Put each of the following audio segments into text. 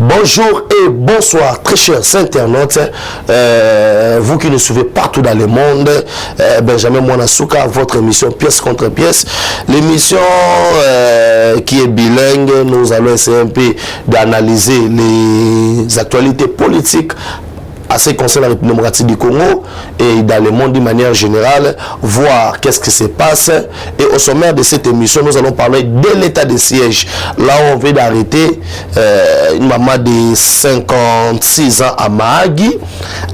Bonjour et bonsoir, très chers internautes, vous qui nous suivez partout dans le monde. Benjamin Mwanasuka, votre émission pièce contre pièce, l'émission qui est bilingue. Nous allons essayer un peu d'analyser les actualités politiques à ce qui concerne la République démocratique du Congo et dans le monde d'une manière générale, voir qu'est-ce qui se passe. Et au sommaire de cette émission, nous allons parler de l'état de siège. Là, on vient d'arrêter une maman de 56 ans à Mahagi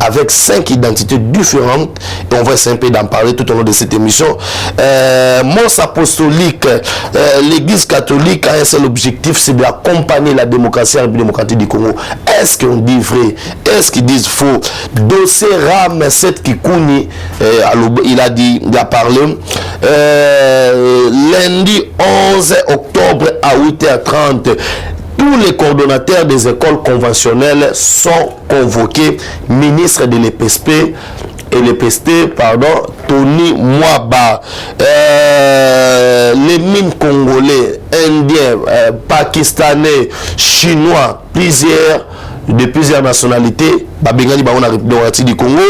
avec 5 identités différentes. Et on va essayer un peu d'en parler tout au long de cette émission. Mons apostolique, l'Église catholique a un seul objectif, c'est d'accompagner la démocratie à la République démocratique du Congo. Est-ce qu'on dit vrai? Est-ce qu'ils disent faux? Dossier Ram 7 Kikouni, il a parlé lundi 11 octobre à 8h30. Tous les coordonnateurs des écoles conventionnelles sont convoqués. Ministre de l'EPSP et l'EPST, pardon, Tony Mwaba. Les mines congolais, indiens, pakistanais, chinois, de plusieurs nationalités, Babengani Baona République du Congo.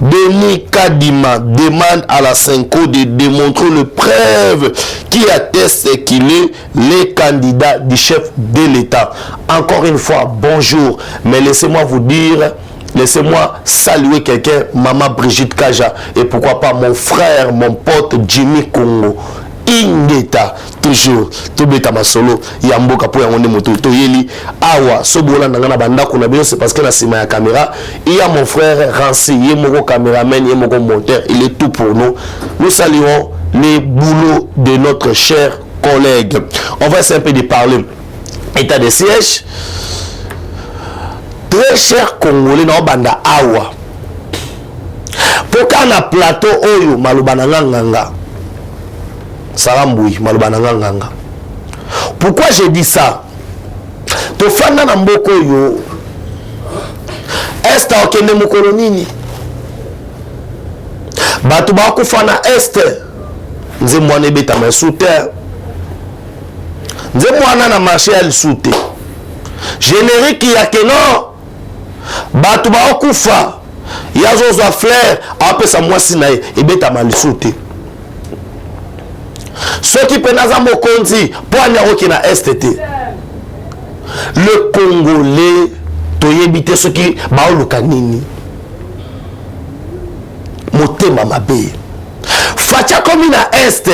Denis Kadima demande à la Senko de démontrer le preuve qui atteste qu'il est le candidat du chef de l'État. Encore une fois, bonjour, mais laissez-moi vous dire, laissez-moi saluer quelqu'un, Maman Brigitte Kaja, et pourquoi pas mon frère, mon pote Jimmy Congo. Ingeta toujours tout beta masolo yamboka po yango moto to yeli awa sobola nanga banda kuna bien, c'est parce que la sima ya caméra il y a mon frère Rancy, yemoko caméraman, yemoko monteur, il est tout pour nous. Nous saluons les boulots de notre cher collègue. On va essayer un peu de parler état de siège. Très cher Congolais na banda awa poka na plateau oyo malobana nganga Saramboui, Malubananganga. Pourquoi j'ai dit ça? To fanda na mboko yo Est okende mukolo nini? Batu ba kufana Est. Nze mwana beta ma soute. Nze mwana na marché al soute. Générique ya keno. Batu ba kufa. Yazo za fleur apesa mwasi na ebeta mal soute. Ce qui peut nous mokonzi pour aller na STT. Le Congolais, toyebite ce qui baoluka nini. Motema mabe. Fatia comme na Est.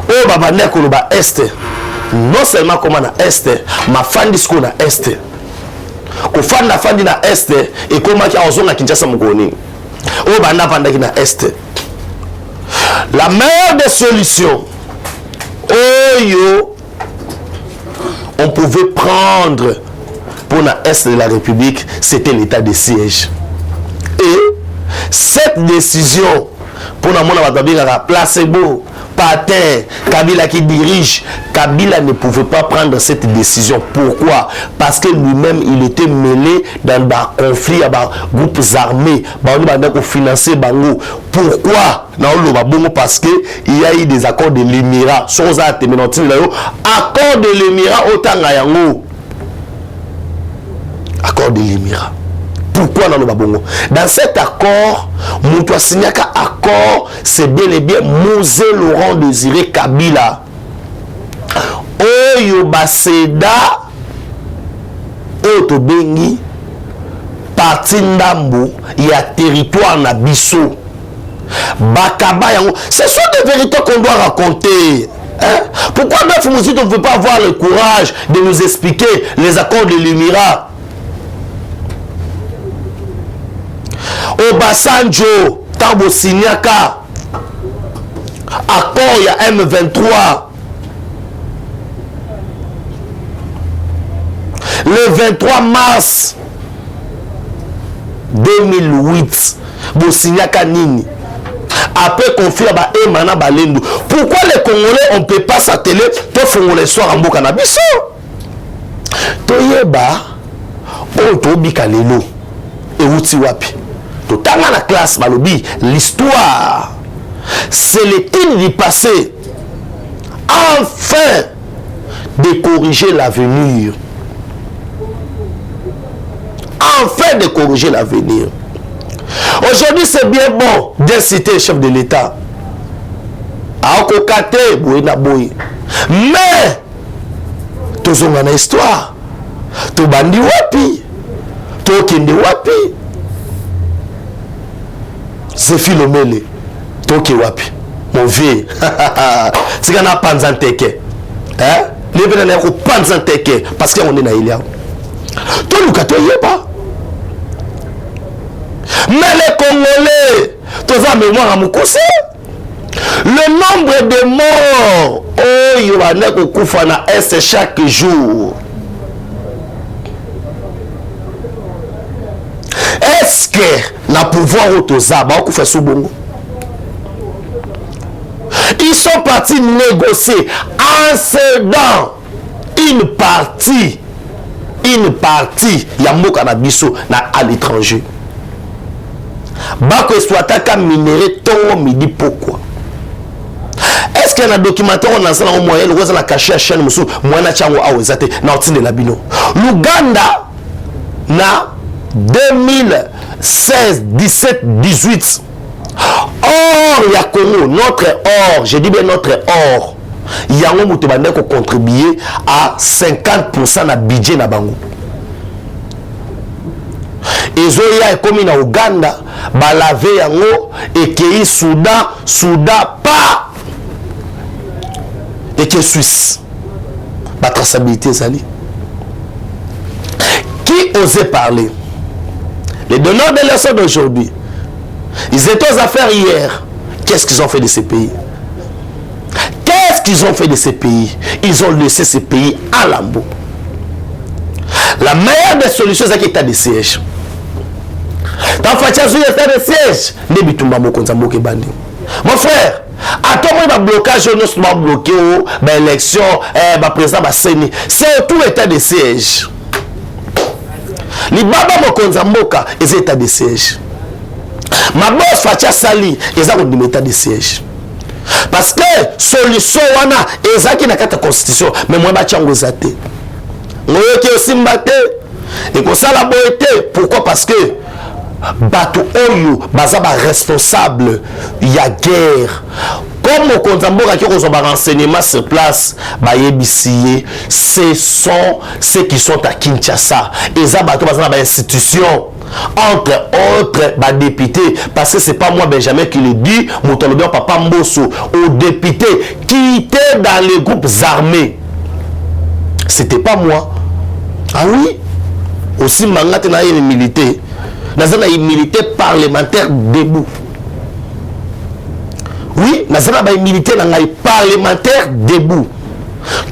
Oh baba neko ba Est. Non seulement comme na Est, ma fan disco na Est. Ko fan na fandi na Est et comment ki azonga Kinshasa mukoni. Oh bana vanda ki na Est. La meilleure des solutions, on pouvait prendre pour l'Est de la République, c'était l'état de siège. Et cette décision, pour la placebo, Patin, Kabila qui dirige, Kabila ne pouvait pas prendre cette décision. Pourquoi? Parce que lui-même, il était mêlé dans des conflits avec des groupes armés. Il financer Bango. Pourquoi? Parce qu'il y a eu des accords de l'Émirat. Accord de l'Émirat au Tangayango. Accord de l'Émirat. Pourquoi dans cet accord, Moutou Signaka accord, c'est bel et bien Mosé Laurent Désiré Kabila. Oyo Baseda, Otobengi, parti Ndambo, il y a territoire na Bisso. Bakaba yango. Ce sont des vérités qu'on doit raconter. Hein? Pourquoi Neuf Moussit on ne veut pas avoir le courage de nous expliquer les accords de l'Émirat? Obasanjo, Tambo Signaka, accord il y a M23. Le 23 mars 2008, Bosignaka Nini. Après conflit à Emana Balendo. Pourquoi les Congolais on ne peut pas s'atteler pour faire les soirs en Bokanabiso? Toyeba, Otobi Kalelo, et Utiwapi. Dans la classe Malobi, l'histoire, c'est le temps du passé, afin de corriger l'avenir. afin de corriger l'avenir. Aujourd'hui, c'est bien bon d'inciter le chef de l'État à kokate boy na boy. Mais tous on a une histoire. To bandi wapi, to kende wapi. C'est Philomele, to ke wapi. Mon vieux, c'est qu'on a panzanteke. Hein? Les bénéfices ont panzanteke parce qu'on est na Ilia. Tout le cas, y est pas. Mais les Congolais, tous en mémoire à Moukoussé, le nombre de morts, oh, il y a un Koufana est chaque jour. Est-ce que la pouvoir autosaba a fait sous bongo? Ils sont partis négocier en cédant une partie, Yambo Kanabiso à l'étranger. Bako exploitaka minéré ton midi pourquoi? Est-ce qu'il y a un documentaire on a ça au moyen le la caché à chaîne musu moyen chango awezate na otinde la bino. L'Ouganda na 2016, 17, 18. Or, il y a Congo, notre or, je dis bien notre or, il y a un mot qui contribuer à 50% de budget na bango. Et Zoya est comme en Ouganda, balave yango et qui Soudan pas et qui Suisse. La traçabilité Zali. Qui osait parler? Les donneurs de leçons d'aujourd'hui, ils étaient aux affaires hier. Qu'est-ce qu'ils ont fait de ces pays? Qu'est-ce qu'ils ont fait de ces pays? Ils ont laissé ces pays à lambeau. La meilleure des solutions, c'est l'état de siège. Dans le état de siège, mon frère, à tout le monde, blocage, nous sommes bloqués, l'élection, président, c'est tout l'état de siège. Les baba mokonza mboka ils état de siège. Ma boss Fatia Sali ils ont un état de siège. Parce que solution wana ezaki na kata constitution mais moi ba chango zate. Ngoyo ki aussi mbate et ko sala boete pourquoi parce que bato oyo baza ba responsable ya guerre. Comme au Konzamboka qui ont un renseignement sur place, ce sont ceux qui sont à Kinshasa. Et ça, c'est une institution, entre autres, députés. Parce que ce n'est pas moi, Benjamin, qui le dit, mon papa Mbosso, aux députés qui étaient dans les groupes armés. Ce n'était pas moi. Ah oui? Aussi, Mangate n'a une militaire. Dans une militaire parlementaire debout. Oui, nous avons un militaire parlementaire debout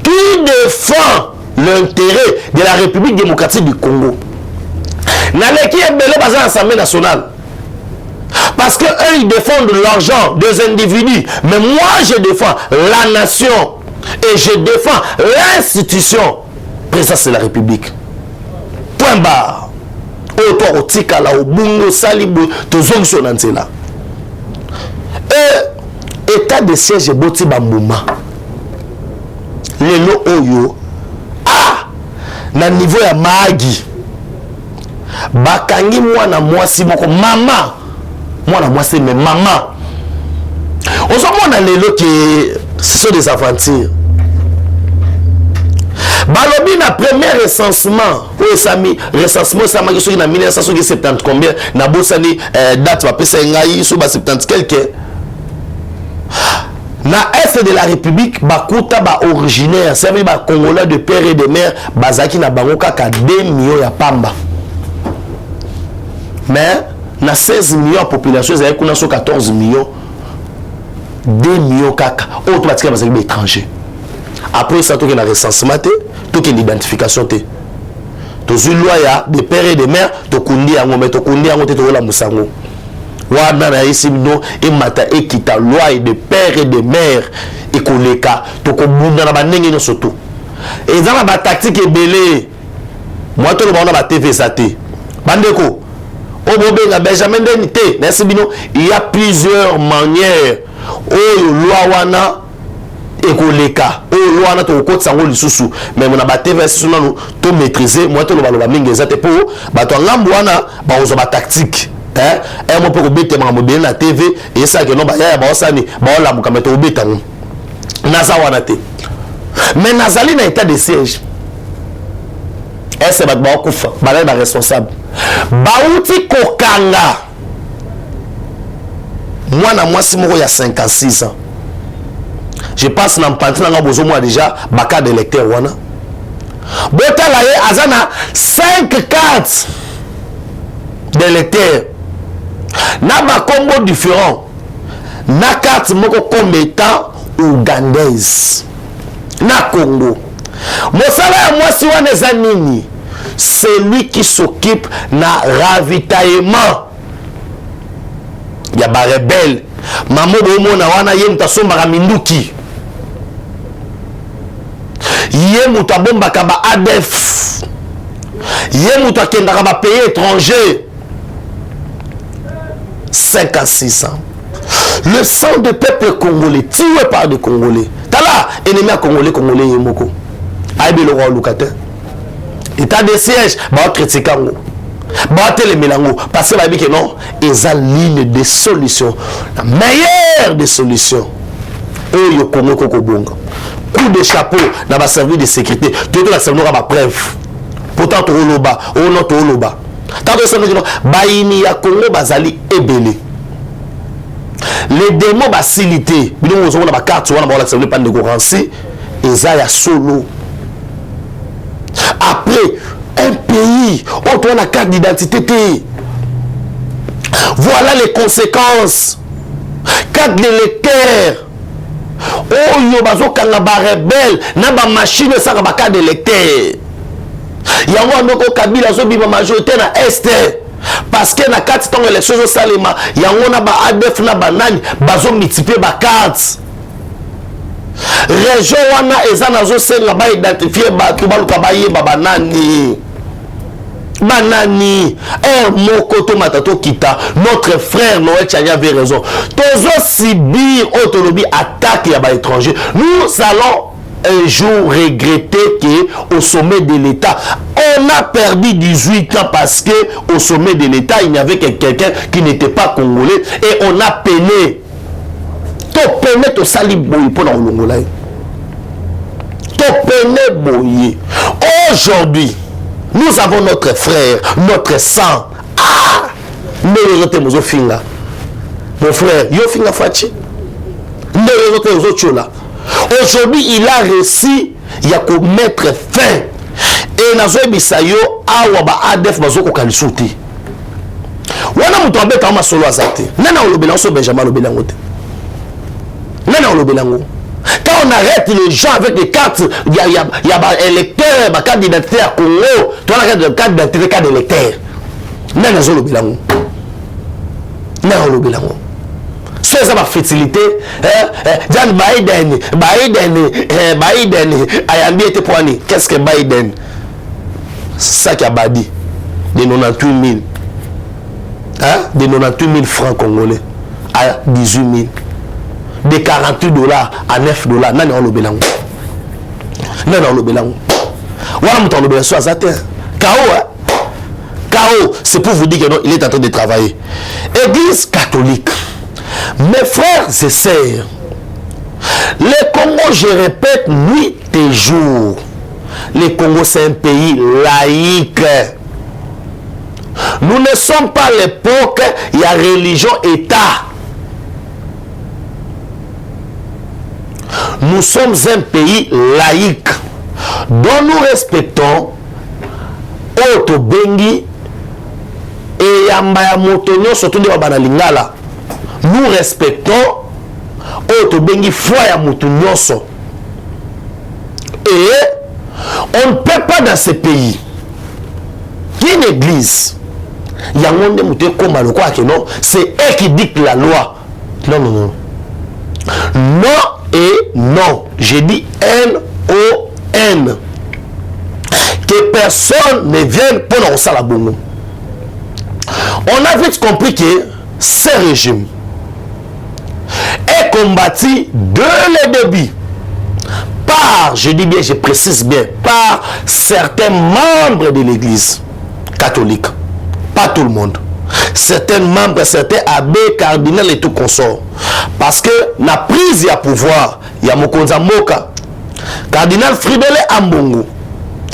qui défend l'intérêt de la République démocratique du Congo. Nous avons l'Assemblée nationale. Parce qu'eux, ils défendent l'argent des individus. Mais moi, je défends la nation. Et je défends l'institution. Présidence de la République. Point barre. Auto Otikala, Obungo, Salibou, Tozongso Nansela. État de siège boti bambuma lelo oyo na niveau ya magi bakangi mwana mwasi moko mama mwana mwasi mais mama ozomona lelo que ce sont des aventures balobi na premier recensement oyo sami recensement samaki soki na 1970 combien na bosani date bapesa ngai so ba 70 quelque. Na est de la République, bakuta ba originaire, c'est vrai ba Congolais de père et de mère, bazaki na bango kaka 2 millions ya pamba. Mais na 16 millions de population, ils kuna so 14 millions. 2 millions kaka automatiquement bazaki ba étranger. Après ça tout que na recensement tout que l'identification té. To zulwa ya de père et de mère, to kundi yango mais to kundi yango té to la musango. Wana na isimno et mata ekita loi de père et de mère et koleka to ko bunda na banenge no soto et dans la tactique ebele moi to ba na ba TV saté bandeko o bobenga Benjamin Denité na sibino il y a plusieurs manières o loi wana ekoleka o lwana to ko tsango lisusu mais mona ba TV sous nanu to maîtriser moi to lo baloba mingi ezate po bato ngambu wana ba ozo ba tactique un mo poko bete ma mobile na TV et ça que non ba ya ba osani ba ola muka to beta ngo naza wana te mais nazali na état de siège est-ce ba ba kufa ba ba responsable ba uti kokanga mwana mwasi moko ya 56 ans. Je passe dans le pantin, moi déjà, baka de lecteur wana. Botala ye azana 5 cartes de lecteur. Na ba combo différent. Na carte moko comme étant ougandaise. Na Congo. Mosala ya mwasi wana eza nini? C'est lui qui s'occupe na ravitaillement. Ya ba rebelle. Mamo bomona wana ye mutasombaka minduki. Ye muta bomba kaba ADF. Ye muta kendaka ba pays étranger. 56 ans. Le sang de peuple congolais tué par des Congolais. Tala ennemi à Congolais yemoko. Aïbe le roi Lukate. État de siège ba critiquer ngo. Ba telemelango parce que ba bi que non, ils ont ligne de solution. La meilleure des solutions. Oyo Congo kokobonga. Coup de chapeau dans ma service de sécurité. Tout la service ma preuve. Pourtant to loba, o non to loba. Tant que ça non, baini ya Congo bazali ebele. Les démons facilité. Bino mo na ba carte wana ba la service pas de courancy, eza ya solo. Après un pays, on doit la carte d'identité. Voilà les conséquences. Carte d'électeur. Oh yo bazo kanga ba rebelle na ba machine ça ba carte d'électeur. Yango ndoko Kabila zo bima majorité na est parce que na carte ton élection zo salema yango na ba ADF na ba nani bazo multiplier ba carte. Région wana eza nazo senga ba identifier ba to baluka ba yeba banani. Banani, moko to matato kita, notre frère Noël Tchania avait raison. Tozo subir autonomie attaque à l'étranger. Nous allons un jour regretter qu'au sommet de l'État, on a perdu 18 ans parce que au sommet de l'État, il n'y avait que quelqu'un qui n'était pas congolais et on a peiné. To peiné to sali boy pour dans l'Ongola. To peiné boy. Aujourd'hui, nous avons notre frère, notre sang. Ah! Mon frère, Yofinga Fachi. Aujourd'hui, il a réussi à mettre fin. Et Nazo Bisayo, Awaba Adef Bazoko Kalisuti. Wana mutombe kama solo azate. Nana olobelango Benjamin Lobelangote. Nana olobelango. Quand on arrête les gens avec les cartes, il y a des électeurs, des cartes d'identité à Congo, tu as la carte d'identité, des cartes d'électeurs. Nana le bilango. Nana le bilango. C'est ça ma fertilité. John Biden, Ayambi était poigné. Qu'est-ce que Biden? Ça qui a badi. De 98 000. De 98 000 francs congolais à 18 000. De 48 $ à 9 $. Nani on le bilango. Nani on le bilango. Voilà mon temps le bilango sur Azate. K.O. C'est pour vous dire que non, il est en train de travailler. Église catholique. Mes frères et sœurs, le Congo, je répète, nuit et jour. Le Congo, c'est un pays laïque. Nous ne sommes pas à l'époque, il y a religion, État. Nous sommes un pays laïque dont nous respectons Otobengi et Yambaya Motonyo, surtout de Babalingala. Nous respectons Otobengi Foya Motonyoso. Et on ne peut pas dans ce pays qu'il y ait une église. Il y a un monde qui non, c'est eux qui dictent la loi. Non, non, non. Non et non. J'ai dit N-O-N. Que personne ne vienne pour nous la bonne. On a vite compris que ce régime est combattu dès le début par, je dis bien, je précise bien, par certains membres de l'Église catholique. Pas tout le monde. Certains membres, certains abbés, cardinaux et tout consort. Parce que la prise à pouvoir, il y a Mokonza Moka, cardinal Fridolin Ambongo,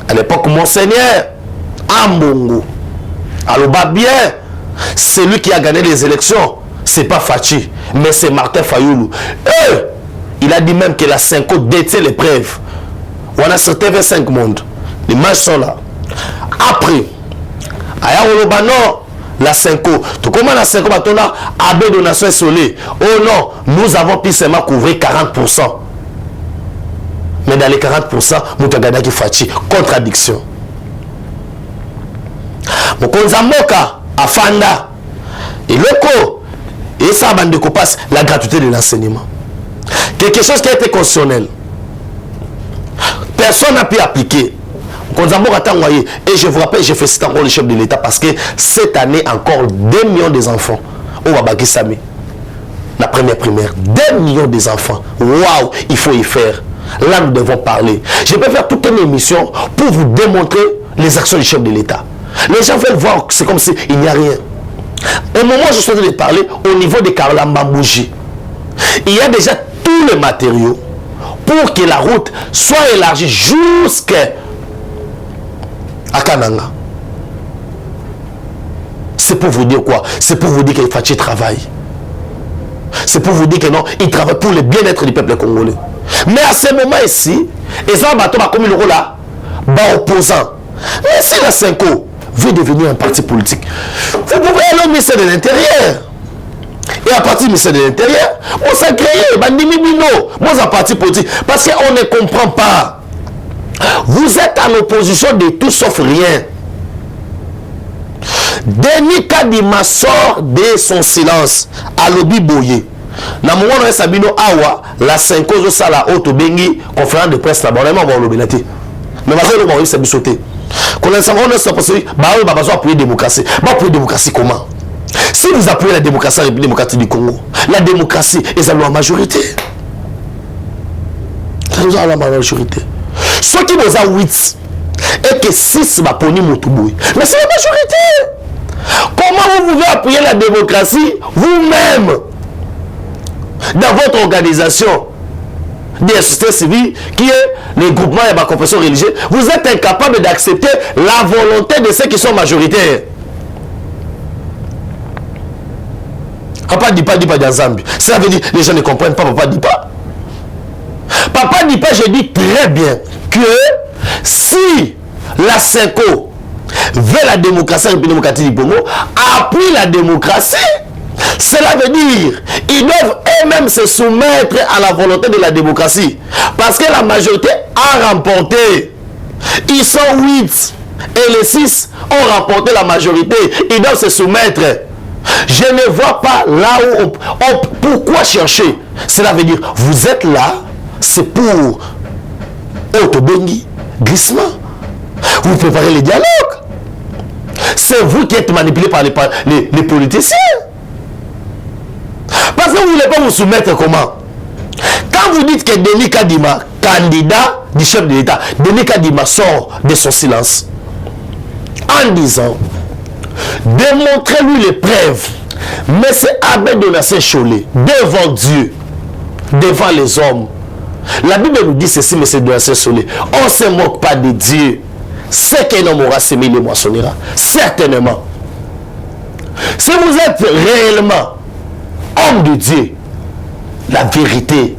à l'époque Monseigneur Ambongo. Alors, bien, celui qui a gagné les élections, c'est pas Fachi, mais c'est Martin Fayoulou. Il a dit même que la Cinco détient les preuves. On a sur TV5 Monde. Les images sont là. Après, la Cinco, tout comme la Cinco, Abbé Donation Solé. Oh non, nous avons pu seulement couvrir 40%. Mais dans les 40%, Moutagada qui Fachi. Contradiction. Mokonza Moka, Afanda, et Loko, et ça, bande de passe la gratuité de l'enseignement. Quelque chose qui a été constitutionnel. Personne n'a pu appliquer. Mokonza Moka Tangoye, et je vous rappelle, j'ai fait citer encore le chef de l'État parce que cette année, encore 2 millions des enfants au Wabaki Sami. La première primaire, 2 millions des enfants. Waouh, il faut y faire. Là, nous devons parler. Je peux faire toute une émission pour vous démontrer les actions du chef de l'État. Les gens veulent voir, c'est comme s'il n'y a rien. Au moment où je suis en train de parler, au niveau de Karlambambouji, il y a déjà tous les matériaux pour que la route soit élargie jusqu'à Kananga. C'est pour vous dire quoi? C'est pour vous dire qu'il faut qu'il travaille. C'est pour vous dire que non, il travaille pour le bien-être du peuple congolais. Mais à ce moment ici, ils ont battu comme le rôle là, opposant. Mais si la Cinco veut devenir un parti politique, vous pouvez aller au ministère de l'Intérieur. Et à partir du ministère de l'Intérieur, on s'est créé, on a un parti politique. Parce qu'on ne comprend pas. Vous êtes en opposition de tout sauf rien. Denis Kadima sort de son silence à l'Obi Boye. Na moment où Sabino Awa, la 5 ans, ça la haute bengi, conférence de presse là-bas, on va l'obénater. Mais parce que le Maurice s'est sauté. Quand on s'en va, c'est parce que on va besoin d'appuyer la démocratie. Mais appuyer la démocratie comment? Si vous appuyez la démocratie, la République démocratique du Congo, la démocratie est à la majorité. Nous avons la majorité. Ceux qui nous ont 8 et que 6 va poni Moutouboui. Mais c'est la majorité. Comment vous pouvez appuyer la démocratie vous-même dans votre organisation de la société civile qui est le groupement et ma confession religieuse? Vous êtes incapable d'accepter la volonté de ceux qui sont majoritaires. Papa dit pas dans Zambie. Ça veut dire les gens ne comprennent pas. Papa dit pas. Papa dit pas, je dis très bien que si la Cinco veut la démocratie, la démocratie du Congo, appuie la démocratie, cela veut dire ils doivent eux-mêmes se soumettre à la volonté de la démocratie. Parce que la majorité a remporté. Ils sont 8 et les 6 ont remporté la majorité. Ils doivent se soumettre. Je ne vois pas là où pourquoi chercher. Cela veut dire vous êtes là, c'est pour Autobengi, glissement. Vous préparez les dialogues. C'est vous qui êtes manipulé par les politiciens. Parce que vous ne voulez pas vous soumettre comment? Quand vous dites que Denis Kadima, candidat du chef de l'État, Denis Kadima sort de son silence en disant démontrez-lui les preuves. Mais c'est Abbé Donatien Solé devant Dieu, devant les hommes. La Bible nous dit ceci, mais c'est Donatien Solé. On ne se moque pas de Dieu. C'est qu'un homme aura sémé, le moissonnera. Certainement. Si vous êtes réellement homme de Dieu, la vérité,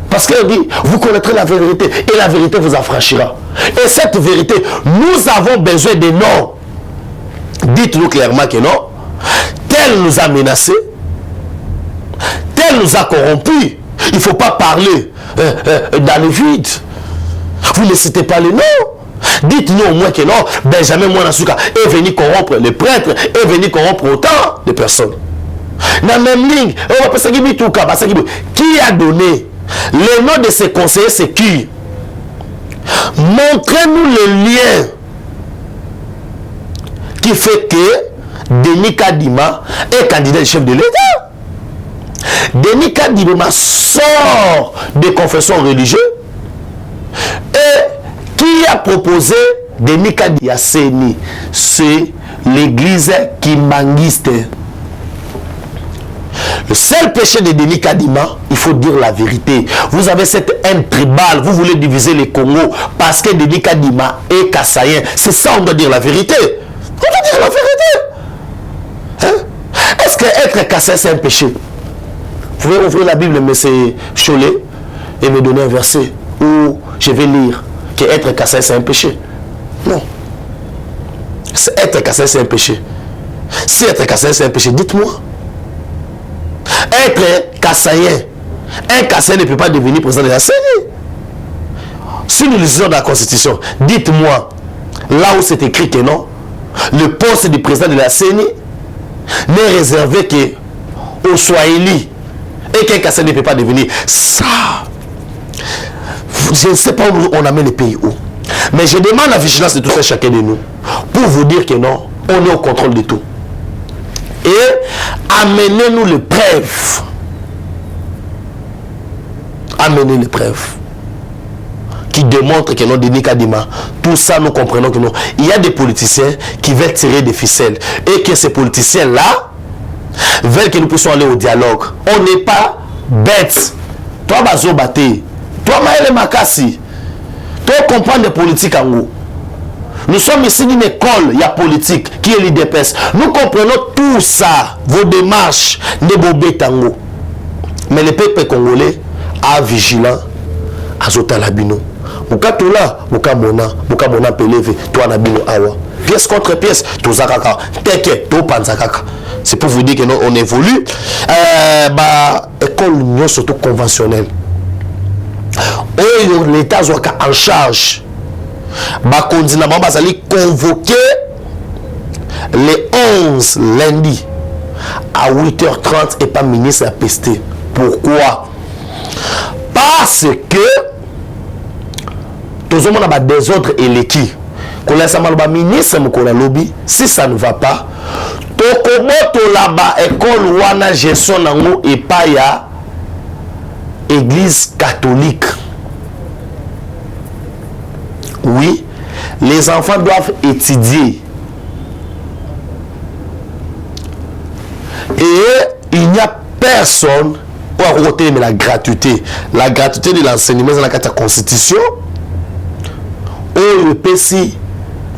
parce qu'il dit, vous connaîtrez la vérité et la vérité vous affranchira. Et cette vérité, nous avons besoin de noms. Dites-nous clairement que non. Tel nous a menacés, tel nous a corrompus. Il ne faut pas parler dans le vide. Vous ne citez pas les noms. Dites-nous au moins que non, Benjamin Mouanasuka est venu corrompre les prêtres, est venu corrompre autant de personnes. Dans la même ligne, qui a donné le nom de ces conseillers, c'est qui? Montrez-nous le lien qui fait que Denis Kadima est candidat du chef de l'État. Denis Kadima sort des confessions religieuses Qui a proposé Denis Kadi Yasseni? C'est l'église kimbangiste. Le seul péché de Denis Kadima, il faut dire la vérité. Vous avez cette haine tribale, vous voulez diviser les Congos parce que Denis Kadima est kassaïen. C'est ça, on doit dire la vérité. On doit dire la vérité. Hein? Est-ce que être kassaïen, c'est un péché? Vous pouvez ouvrir la Bible, M. Cholet, et me donner un verset où je vais lire que être kassaïen, c'est un péché. Non. Être kassaïen, c'est un péché. Si être kassaïen, c'est un péché, dites-moi. Être kassaïen, un kassaïen ne peut pas devenir président de la CENI. Si nous lisons dans la Constitution, dites-moi, là où c'est écrit que non, le poste du président de la CENI n'est réservé qu'aux Swahili et qu'un kassaïen ne peut pas devenir. Ça, je ne sais pas où on amène le pays où. Mais je demande la vigilance de tout un chacun de nous pour vous dire que non, on est au contrôle de tout. Et amenez-nous les preuves. Amenez les preuves qui démontrent que non, Denis Kadima, tout ça nous comprenons que non. Il y a des politiciens qui veulent tirer des ficelles et que ces politiciens-là veulent que nous puissions aller au dialogue. On n'est pas bêtes. Toi, Bazo Baté, toi, Maëlle Makassi, toi, comprendre des politiques en haut. Nous sommes ici d'une école, il y a politique, qui est l'IDPS. Nous comprenons tout ça, vos démarches, de Bobé Tango. Mais le peuple congolais a vigilant à Zotalabino. Bukatoula, Bukamona Peleve, toi Nabino Awa. Pièce contre pièce, tout Zakaka, Teke, tout Panzakaka. C'est pour vous dire que nous, on évolue. École non surtout conventionnelle. L'État est en charge. Bakondi na bango bazali convoqué les 11 lundi à 8h30 et pas ministre à pester. Pourquoi? Parce que tout le monde a des autres élections. Quand le ministre Moukola lobby, si ça ne va pas, Tokomoto là-bas, école wana gestion nango et pas ya église catholique. Oui, les enfants doivent étudier. Et il n'y a personne pour côté mais la gratuité. La gratuité de l'enseignement dans la constitution. Où le PC,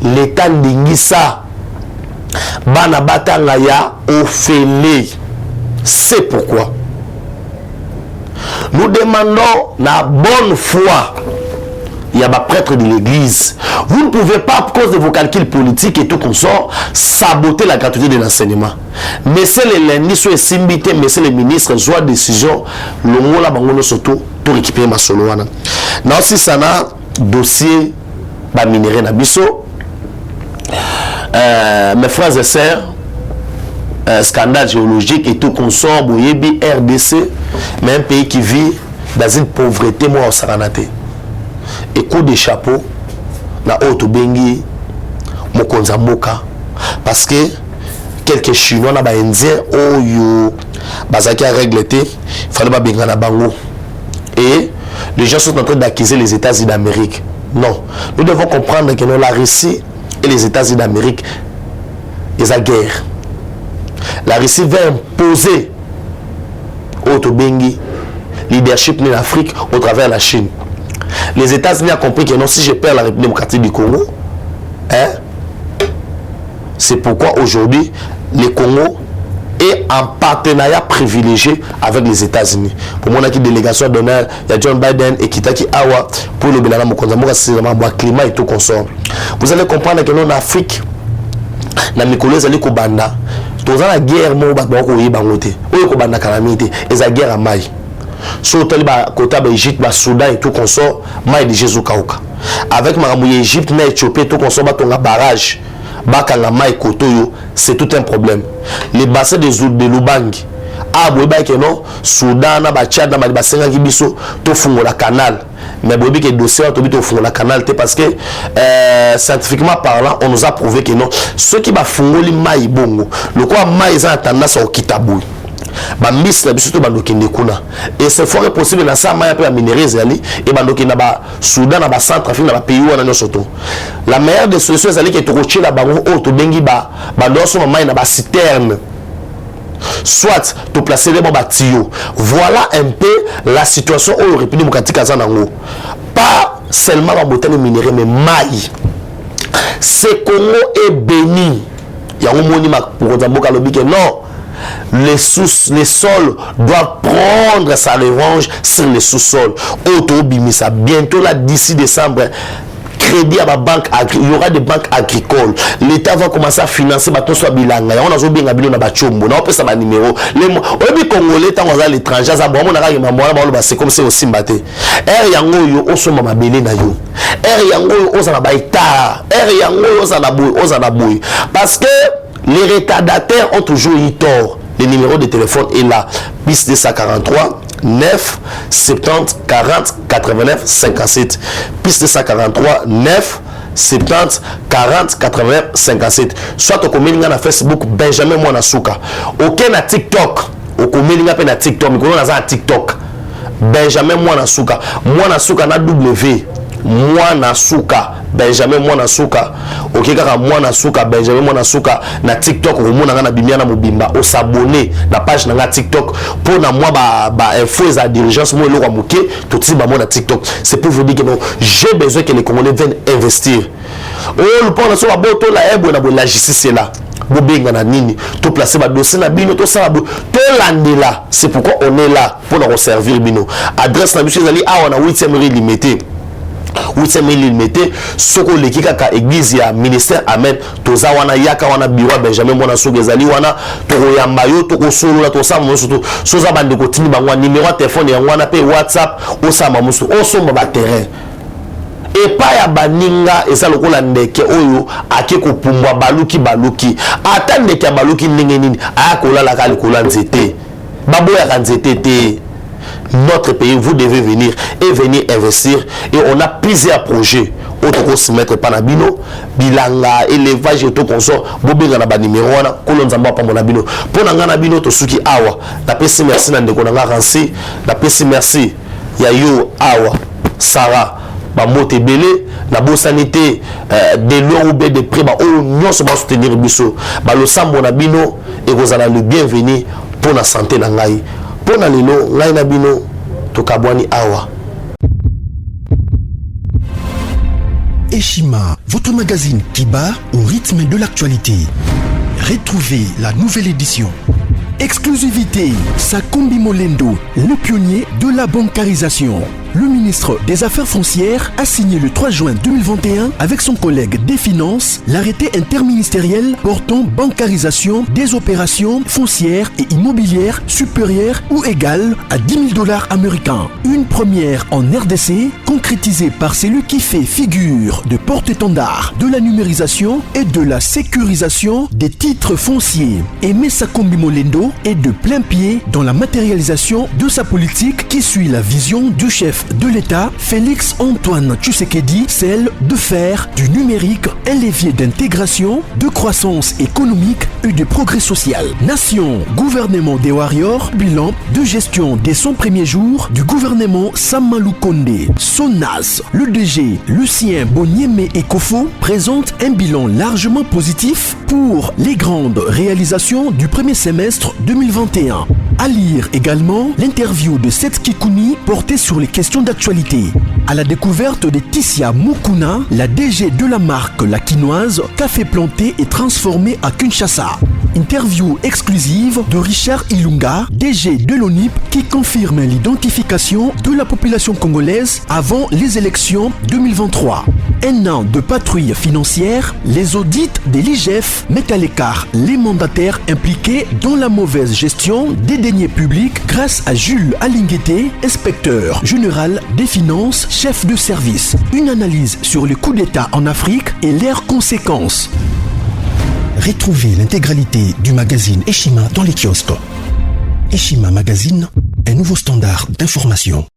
l'État d'Ingissa, Banabata ya Ophélie. C'est pourquoi nous demandons la bonne foi. Il y a des prêtres de l'église. Vous ne pouvez pas, à cause de vos calculs politiques et tout comme ça, saboter la gratuité de l'enseignement. Mais c'est les lundis, soit simbité, mais c'est les ministres, soit décision, le mot là, surtout, pour récupérer ma solo. Non, si ça n'a dossier, bah, minéré Nabiso, mes frères et sœurs, scandale géologique et tout comme ça, Boyebi, RDC, mais un pays qui vit dans une pauvreté, moi, au Saranaté. Et coup de chapeau na auto bengi mokonza mboka parce que quelques chinois na ba indien oyo bazaki a régleté fallait ba benga na bango et les gens sont en train d'accuser les États-Unis d'Amérique. Non, nous devons comprendre que la Russie et les États-Unis d'Amérique ils ont guerre. La Russie va imposer auto bengi leadership en Afrique au travers de la Chine. Les États-Unis ont compris que non, si je perds la République démocratique du Congo, hein, c'est pourquoi aujourd'hui, le Congo est en partenariat privilégié avec les États-Unis. Pour moi, on a une délégation d'honneur, il y a John Biden et Kitaki Awa pour le Bénin, c'est le climat et tout consort. Vous allez comprendre que nous, en Afrique, dans les colonies, nous avons la guerre, nous avons la calamité, et la guerre à Maï. Surtout côté de l'Égypte, Soudan et tout consort, maï de Jésus Kauka. Avec l'Égypte, l'Éthiopie, tout consort, un barrage, c'est tout un problème. Les bassins de Lubangi, Soudan, Tchad, tout font la canal. Mais si le dossier est la canal, parce que scientifiquement parlant, on nous a prouvé que non. Ceux qui font le maï bongo, le quoi maï a tendance au kitabou. Miss la biso bandoki ndekuna et c'est fort possible na ça maya pe minéraux ali et bandoki na ba Soudan na ba Centrafrique na ba pays wana no soto la meilleure des solutions ali que to kochela bango o to bengi ba bandoso mama na ba citerne soit to placer les tuyaux. Voilà un peu la situation au République démocratique Kazanango. Pas seulement en botanique minérale mais maï. C'est Congo est béni. Il y a un monument pour que non. Les sols doivent prendre sa revanche sur les sous-sols. Autobimisa bientôt là d'ici décembre. Crédit à ma banque agricole, il y aura des banques agricoles. L'État va commencer à financer bateau soit bilanga. On a zo bien abilo na bachombo. Na opesa ba numéro. Les bi congolais tant aux l'étranger za bon on a ga mamora ba c'est comme c'est aussi mbaté. Yango yo oso mama belé na yo. Yango yo oza na ba état. Yango yo oza na boy. Parce que les retardataires ont toujours eu tort. Le numéro de téléphone est là. Piste 243 9 70 40 89 57. Piste 143 9 70 40 89 57. Soit au communiqué na Facebook Benjamin Mwanasuka. Aucun na TikTok. Au communiqué na TikTok. Mais on a TikTok. Benjamin Mwanasuka. Mwanasuka na W. Mwanasuka. Benjamin Mwanasuka. Ok kaka Mwanasuka Benjamin Mwanasuka na TikTok omona na bimiana mobimba o s'abonner na page na TikTok pour na moi ba info za dirigeance moi eloko moké tout ti ba moi na TikTok. C'est pour vous dire que non, j'ai besoin que les Congolais viennent investir. Oh le point sur la boto la ebo na la justice là. Bobenga na nini to placer ba dossier na bino to ça to landela. C'est pourquoi on est là pour nous servir bino. Adresse na biso zali a on a 8e rue limité. 8e limité soko leki kaka église ya ministère amen toza wana yaka wana bureau Benjamin Mwanasuka ezali wana to yamba yo to kosolola to sa mosu to soza bande ko tini bangwa numéro de téléphone ya wana pe WhatsApp o sa mosu o somba ba terrain et pas ya baninga eza lokola ndeke oyo ake kopumbwa baluki ata ndeke ya baluki ndenge nini aya kolala ka likola nzete baboya ka nzete te. Notre pays, vous devez venir et venir investir. Et on a plusieurs projets. Autre se mettre panabino, bilanga, élevage et tout consort. Bobé na ba numéro wana, kolonzamba pa monabino. Pour nangana bino to suki awa. Na pesi merci na ndeko nanga ransi. Na pesi merci ya yo awa. Sarah ba mote belé na bo sanité de l'eau ou de prix ba o nyonso ba soutenir biso. Ba lo sambo na bino et vous allez le bienvenue pour la santé na ngai. Pour na lelo ngai na bino to kabwani awa. Eshima, votre magazine qui bat au rythme de l'actualité. Retrouvez la nouvelle édition. Exclusivité, Sakombi Molendo, le pionnier de la bancarisation. Le ministre des Affaires foncières a signé le 3 juin 2021 avec son collègue des Finances l'arrêté interministériel portant bancarisation des opérations foncières et immobilières supérieures ou égales à $10 000 américains. Une première en RDC concrétisée par celui qui fait figure de porte-étendard de la numérisation et de la sécurisation des titres fonciers. Aimé Sakombi Molendo est de plein pied dans la matérialisation de sa politique qui suit la vision du chef de l'État, Félix Antoine Tshisekedi, celle de faire du numérique un levier d'intégration, de croissance économique et de progrès social. Nation, gouvernement des warriors, bilan de gestion dès son premier jour du gouvernement Samalou Kondé. SONAS, le DG Lucien Boniemé Ekofo présente un bilan largement positif pour les grandes réalisations du premier semestre 2021. À lire également l'interview de Seth Kikouni portée sur les questions d'actualité. À la découverte de Tissia Mukuna, la DG de la marque La Quinoise, café planté et transformé à Kinshasa. Interview exclusive de Richard Ilunga, DG de l'ONIP, qui confirme l'identification de la population congolaise avant les élections 2023. Un an de patrouille financière, les audits de l'IGF mettent à l'écart les mandataires impliqués dans la mauvaise gestion des deniers publics grâce à Jules Alinguete, inspecteur général des finances, chef de service. Une analyse sur les coups d'État en Afrique et leurs conséquences. Retrouvez l'intégralité du magazine Eshima dans les kiosques. Eshima Magazine, un nouveau standard d'information.